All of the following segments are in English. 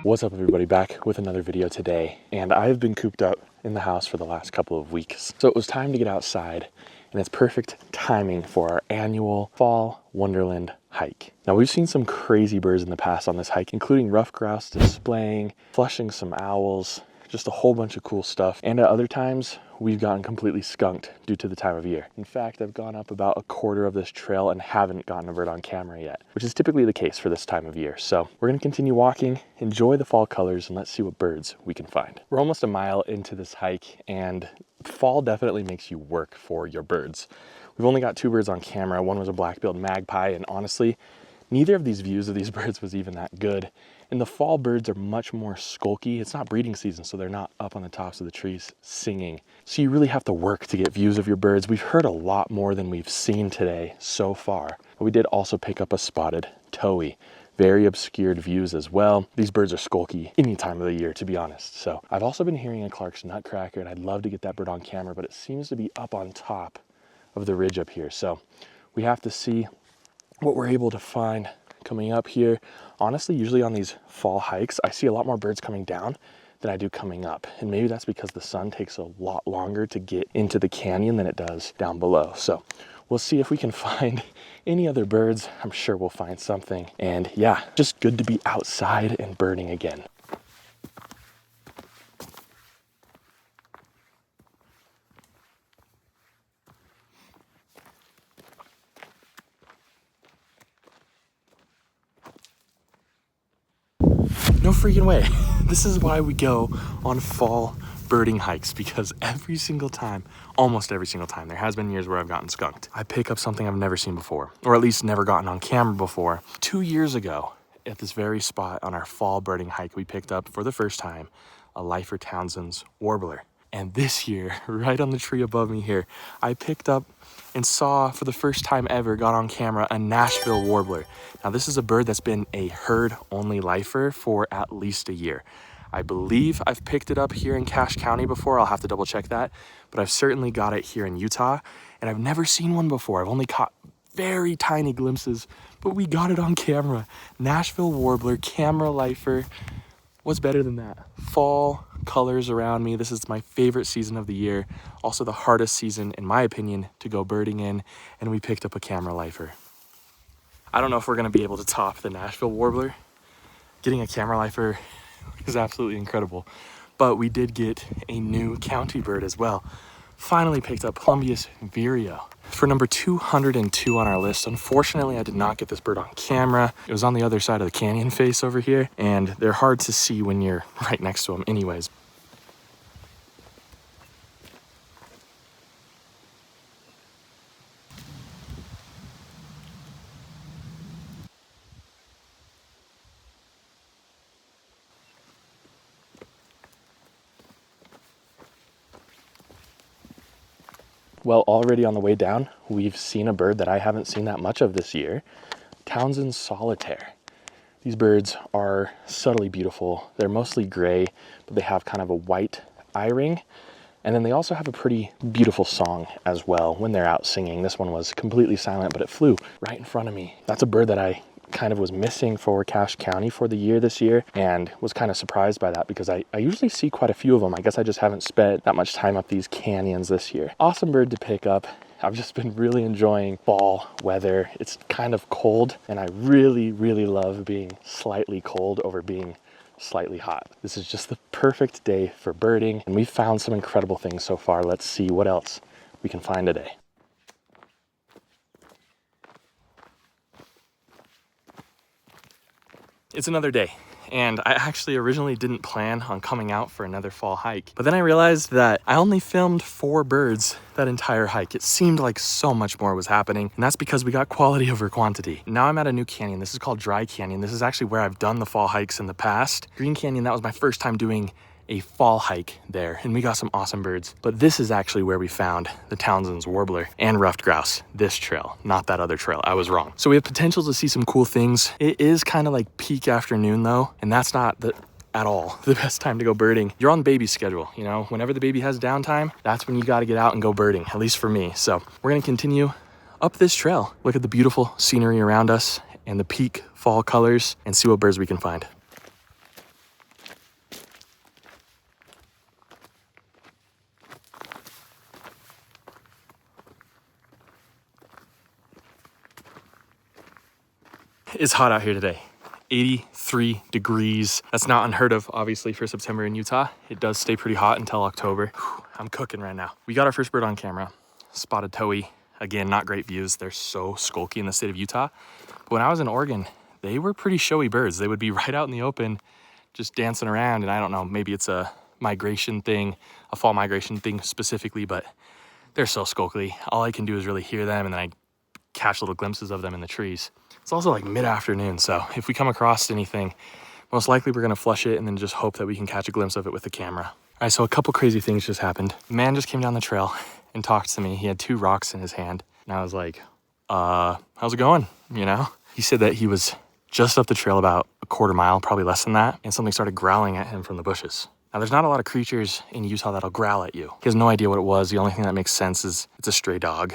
What's up everybody, back with another video today, and I've been cooped up in the house for the last couple of weeks. So it was time to get outside, and it's perfect timing for our annual fall Wonderland hike. Now we've seen some crazy birds in the past on this hike, including ruffed grouse displaying, flushing some owls, just a whole bunch of cool stuff. And at other times, we've gotten completely skunked due to the time of year. In fact, I've gone up about a quarter of this trail and haven't gotten a bird on camera yet, which is typically the case for this time of year. So we're gonna continue walking, enjoy the fall colors, and let's see what birds we can find. We're almost a mile into this hike, and fall definitely makes you work for your birds. We've only got 2 birds on camera. One was a black-billed magpie, and honestly, neither of these views of these birds was even that good. And the fall birds are much more skulky. It's not breeding season, so they're not up on the tops of the trees singing. So you really have to work to get views of your birds. We've heard a lot more than we've seen today so far. But we did also pick up a spotted towhee. Very obscured views as well. These birds are skulky any time of the year, to be honest. So I've also been hearing a Clark's nutcracker, and I'd love to get that bird on camera, but it seems to be up on top of the ridge up here. So we have to see what we're able to find coming up here. Honestly, usually on these fall hikes, I see a lot more birds coming down than I do coming up. And maybe that's because the sun takes a lot longer to get into the canyon than it does down below. So we'll see if we can find any other birds. I'm sure we'll find something. And yeah, just good to be outside and birding again. No freaking way. This is why we go on fall birding hikes, because every single time, almost every single time, there has been years where I've gotten skunked. I pick up something I've never seen before, or at least never gotten on camera before. 2 years ago, at this very spot on our fall birding hike, we picked up for the first time a lifer Townsend's warbler. And this year, right on the tree above me here, I picked up and saw for the first time ever, got on camera, a Nashville warbler. Now this is a bird that's been a herd-only lifer for at least a year. I believe I've picked it up here in Cache County before. I'll have to double check that, but I've certainly got it here in Utah, and I've never seen one before. I've only caught very tiny glimpses, but we got it on camera. Nashville warbler, camera lifer. What's better than that? Fall colors around me. This is my favorite season of the year. Also the hardest season, in my opinion, to go birding in, and we picked up a camera lifer. I don't know if we're gonna be able to top the Nashville warbler. Getting a camera lifer is absolutely incredible, but we did get a new county bird as well. Finally picked up Plumbeus vireo for number 202 on our list. Unfortunately, I did not get this bird on camera. It was on the other side of the canyon face over here, and they're hard to see when you're right next to them anyways. Well, already on the way down, we've seen a bird that I haven't seen that much of this year, Townsend's solitaire. These birds are subtly beautiful. They're mostly gray, but they have kind of a white eye ring. And then they also have a pretty beautiful song as well when they're out singing. This one was completely silent, but it flew right in front of me. That's a bird that I kind of was missing for Cache County for the year this year, and was kind of surprised by that because I usually see quite a few of them. I guess I just haven't spent that much time up these canyons this year. Awesome bird to pick up. I've just been really enjoying fall weather. It's kind of cold, and I really, really love being slightly cold over being slightly hot. This is just the perfect day for birding, and we've found some incredible things so far. Let's see what else we can find today. It's another day, and I actually originally didn't plan on coming out for another fall hike, but then I realized that I only filmed 4 birds that entire hike. It seemed like so much more was happening, and that's because we got quality over quantity. Now I'm at a new canyon. This is called Dry Canyon. This is actually where I've done the fall hikes in the past. Green Canyon, that was my first time doing a fall hike there, and we got some awesome birds. But this is actually where we found the Townsend's warbler and ruffed grouse. This trail, not that other trail. I was wrong. So we have potential to see some cool things. It is kind of like peak afternoon though, and that's not at all the best time to go birding. You're on baby schedule, you know, whenever the baby has downtime, that's when you got to get out and go birding, at least for me. So we're going to continue up this trail, look at the beautiful scenery around us and the peak fall colors, and see what birds we can find. It's hot out here today. 83 degrees. That's not unheard of, obviously, for September in Utah. It does stay pretty hot until October. Whew, I'm cooking right now. We got our first bird on camera, spotted towhee. Again, not great views. They're so skulky in the state of Utah. But when I was in Oregon, they were pretty showy birds. They would be right out in the open, just dancing around. And I don't know, maybe it's a migration thing, a fall migration thing specifically, but they're so skulky. All I can do is really hear them, and then I catch little glimpses of them in the trees. It's also like mid-afternoon, so if we come across anything, most likely we're gonna flush it and then just hope that we can catch a glimpse of it with the camera. All right, so a couple crazy things just happened. A man just came down the trail and talked to me. He had 2 rocks in his hand, and I was like, how's it going, you know? He said that he was just up the trail about a quarter mile, probably less than that, and something started growling at him from the bushes. Now, there's not a lot of creatures in Utah that'll growl at you. He has no idea what it was. The only thing that makes sense is it's a stray dog,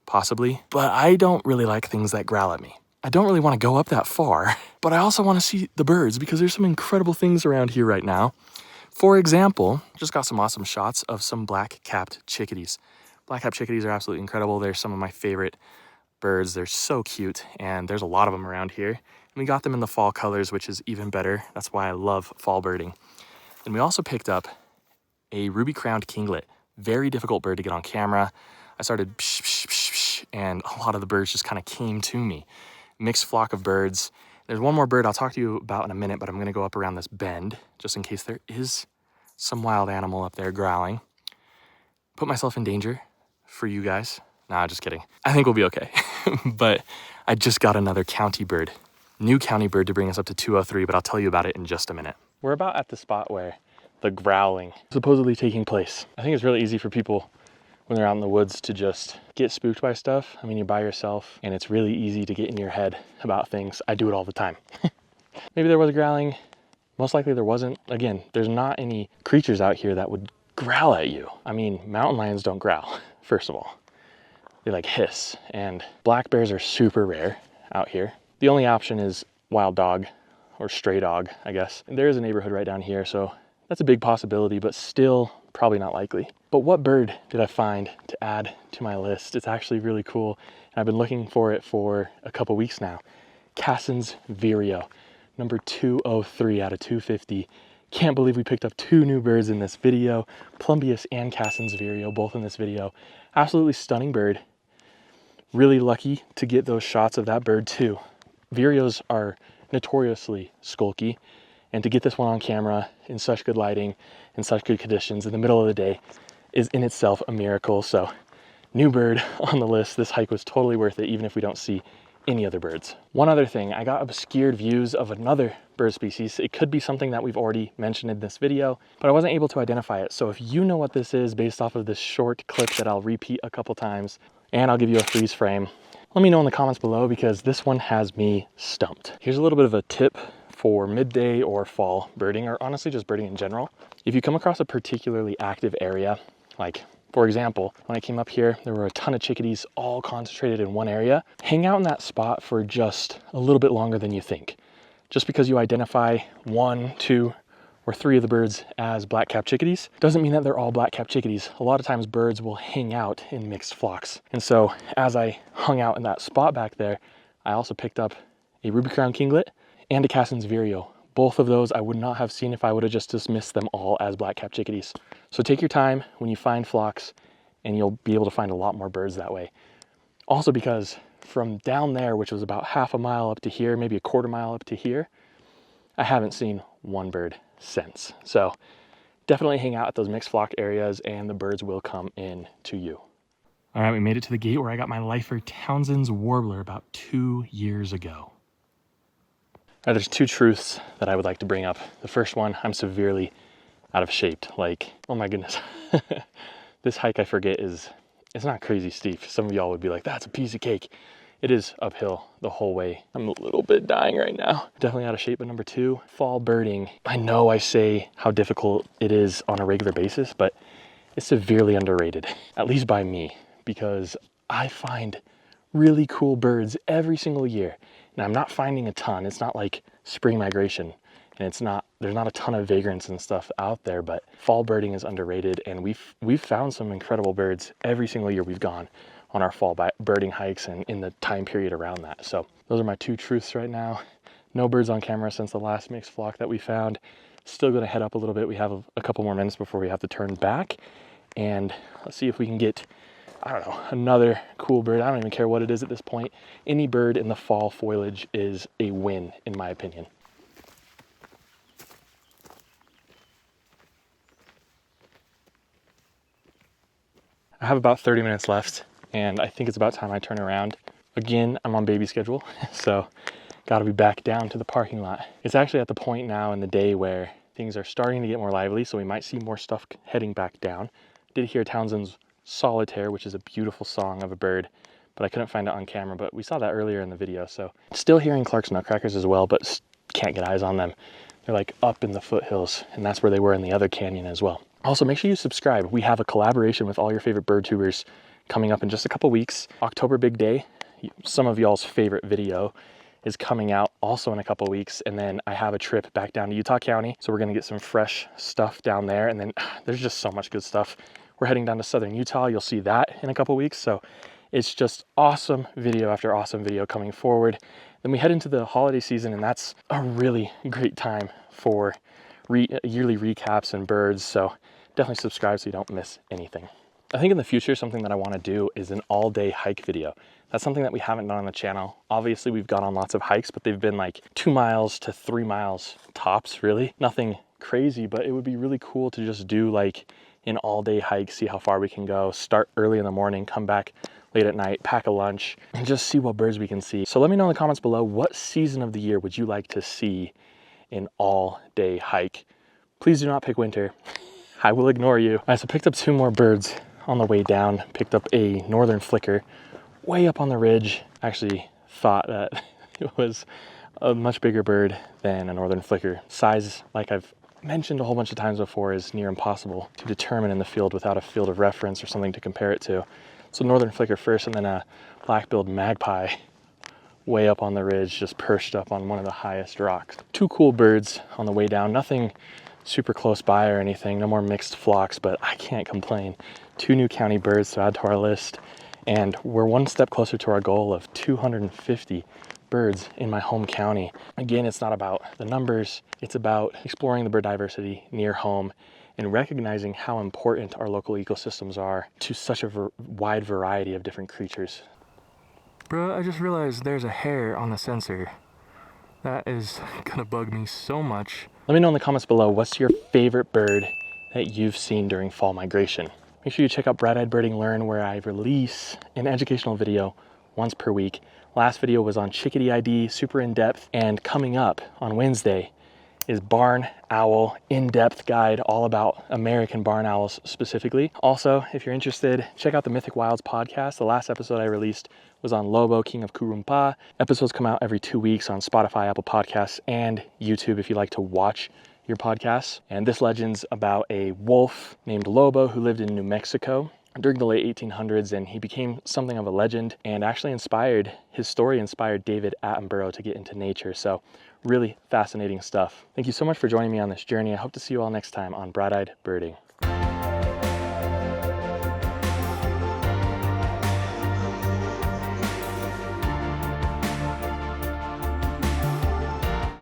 possibly. But I don't really like things that growl at me. I don't really want to go up that far, but I also want to see the birds because there's some incredible things around here right now. For example, just got some awesome shots of some black-capped chickadees. Black-capped chickadees are absolutely incredible. They're some of my favorite birds. They're so cute, and there's a lot of them around here. And we got them in the fall colors, which is even better. That's why I love fall birding. And we also picked up a ruby-crowned kinglet. Very difficult bird to get on camera. I started psh, psh, psh, psh, and a lot of the birds just kind of came to me. Mixed flock of birds. There's one more bird I'll talk to you about in a minute, but I'm gonna go up around this bend just in case there is some wild animal up there growling. Put myself in danger for you guys. Nah, just kidding. I think we'll be okay. But I just got another county bird. New county bird to bring us up to 203, but I'll tell you about it in just a minute. We're about at the spot where the growling is supposedly taking place. I think it's really easy for people when they're out in the woods to just get spooked by stuff. I mean, you're by yourself and it's really easy to get in your head about things. I do it all the time. Maybe there was a growling. Most likely there wasn't. Again, there's not any creatures out here that would growl at you. I mean, mountain lions don't growl, first of all. They like hiss, and black bears are super rare out here. The only option is wild dog or stray dog, I guess. And there is a neighborhood right down here, so that's a big possibility, but still probably not likely. But what bird did I find to add to my list? It's actually really cool, and I've been looking for it for a couple weeks now. Cassin's vireo, number 203 out of 250. Can't believe we picked up 2 new birds in this video. Plumbeus and Cassin's vireo, both in this video. Absolutely stunning bird. Really lucky to get those shots of that bird too. Vireos are notoriously skulky, and to get this one on camera in such good lighting, in such good conditions in the middle of the day is in itself a miracle. So new bird on the list. This hike was totally worth it, even if we don't see any other birds. One other thing, I got obscured views of another bird species. It could be something that we've already mentioned in this video, but I wasn't able to identify it. So if you know what this is based off of this short clip that I'll repeat a couple times, and I'll give you a freeze frame, let me know in the comments below because this one has me stumped. Here's a little bit of a tip for midday or fall birding, or honestly just birding in general. If you come across a particularly active area, like for example, when I came up here, there were a ton of chickadees all concentrated in one area. Hang out in that spot for just a little bit longer than you think. Just because you identify 1, 2, or 3 of the birds as black-capped chickadees doesn't mean that they're all black-capped chickadees. A lot of times birds will hang out in mixed flocks. And so as I hung out in that spot back there, I also picked up a ruby-crowned kinglet and a Cassin's vireo. Both of those I would not have seen if I would have just dismissed them all as black-capped chickadees. So take your time when you find flocks, and you'll be able to find a lot more birds that way. Also because from down there, which was about half a mile up to here, maybe a quarter mile up to here, I haven't seen one bird since. So definitely hang out at those mixed flock areas and the birds will come in to you. All right, we made it to the gate where I got my lifer Townsend's warbler about 2 years ago. All right, there's 2 truths that I would like to bring up. The first one, I'm severely out of shape. Like, oh my goodness. This hike, I forget, it's not crazy steep. Some of y'all would be like, that's a piece of cake. It is uphill the whole way. I'm a little bit dying right now. Definitely out of shape. But number 2, fall birding. I know I say how difficult it is on a regular basis, but it's severely underrated, at least by me, because I find really cool birds every single year. And I'm not finding a ton. It's not like spring migration, and there's not a ton of vagrants and stuff out there, but fall birding is underrated, and we've found some incredible birds every single year we've gone. on our fall birding hikes and in the time period around that. So those are my two truths right now. No birds on camera since the last mixed flock that we found. Still gonna head up a little bit. We have a couple more minutes before we have to turn back, and let's see if we can get, I don't know, another cool bird. I don't even care what it is at this point. Any bird in the fall foliage is a win, in my opinion. I have about 30 minutes left, and I think it's about time I turn around. Again, I'm on baby schedule, so gotta be back down to the parking lot. It's actually at the point now in the day where things are starting to get more lively, so we might see more stuff heading back down. Did hear Townsend's Solitaire, which is a beautiful song of a bird, but I couldn't find it on camera, but we saw that earlier in the video. So still hearing Clark's nutcrackers as well, but can't get eyes on them. They're like up in the foothills, and that's where they were in the other canyon as well. Also, make sure you subscribe. We have a collaboration with all your favorite bird tubers coming up in just a couple weeks. October Big Day, some of y'all's favorite video, is coming out also in a couple weeks. And then I have a trip back down to Utah County, so we're gonna get some fresh stuff down there. And then there's just so much good stuff. We're heading down to southern Utah. You'll see that in a couple weeks. So it's just awesome video after awesome video coming forward. Then we head into the holiday season, and that's a really great time for yearly recaps and birds. So definitely subscribe so you don't miss anything. I think in the future, something that I want to do is an all-day hike video. That's something that we haven't done on the channel. Obviously, we've gone on lots of hikes, but they've been like 2 miles to 3 miles tops, really. Nothing crazy, but it would be really cool to just do like an all-day hike, see how far we can go, start early in the morning, come back late at night, pack a lunch, and just see what birds we can see. So let me know in the comments below, what season of the year would you like to see an all-day hike? Please do not pick winter. I will ignore you. All right, so picked up 2 more birds on the way down. Picked up a northern flicker way up on the ridge. Actually thought that it was a much bigger bird than a northern flicker. Size, like I've mentioned a whole bunch of times before, is near impossible to determine in the field without a field of reference or something to compare it to. So northern flicker first, and then a black-billed magpie way up on the ridge, just perched up on one of the highest rocks. 2 cool birds on the way down. Nothing super close by or anything. No more mixed flocks, but I can't complain. 2 new county birds to add to our list, and we're one step closer to our goal of 250 birds in my home county. Again, it's not about the numbers. It's about exploring the bird diversity near home and recognizing how important our local ecosystems are to such a wide variety of different creatures. Bro, I just realized there's a hair on the sensor. That is gonna bug me so much. Let me know in the comments below, what's your favorite bird that you've seen during fall migration? Make sure you check out Bright-Eyed Birding Learn, where I release an educational video once per week. Last video was on chickadee ID, super in-depth, and coming up on Wednesday is barn owl in-depth guide, all about American barn owls specifically. Also, if you're interested, check out the Mythic Wilds podcast. The last episode I released was on Lobo, King of Kurumpa. Episodes come out every 2 weeks on Spotify, Apple Podcasts, and YouTube if you like to watch your podcasts. And this legend's about a wolf named Lobo who lived in New Mexico during the late 1800s, and he became something of a legend, and actually his story inspired David Attenborough to get into nature. So really fascinating stuff. Thank you so much for joining me on this journey. I hope to see you all next time on Bright-Eyed Birding.